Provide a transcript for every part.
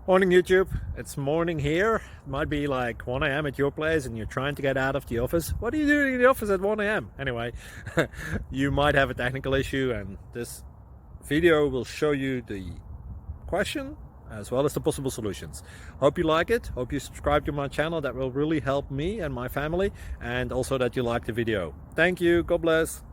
Morning YouTube, it's morning here. It might be like 1 a.m. at your place and you're trying to get out of the office. What are you doing in the office at 1 a.m? Anyway, you might have a technical issue and this video will show you the question as well as the possible solutions. Hope you like it, hope you subscribe to my channel. That will really help me and my family, and also that you like the video. Thank you, God bless.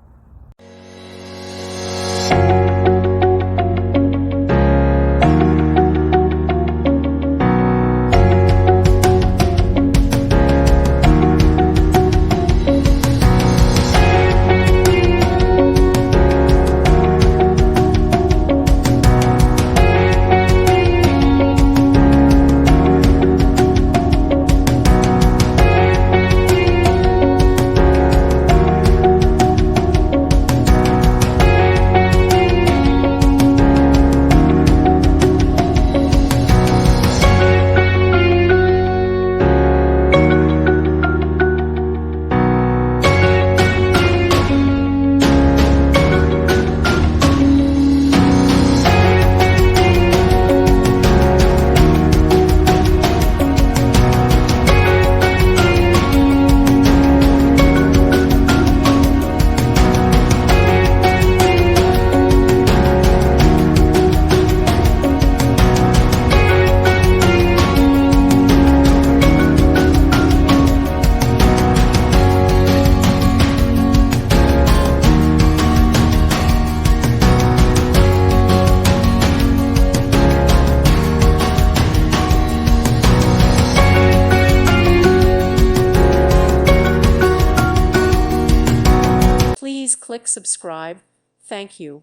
Please click subscribe. Thank you.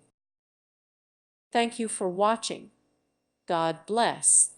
Thank you for watching. God bless.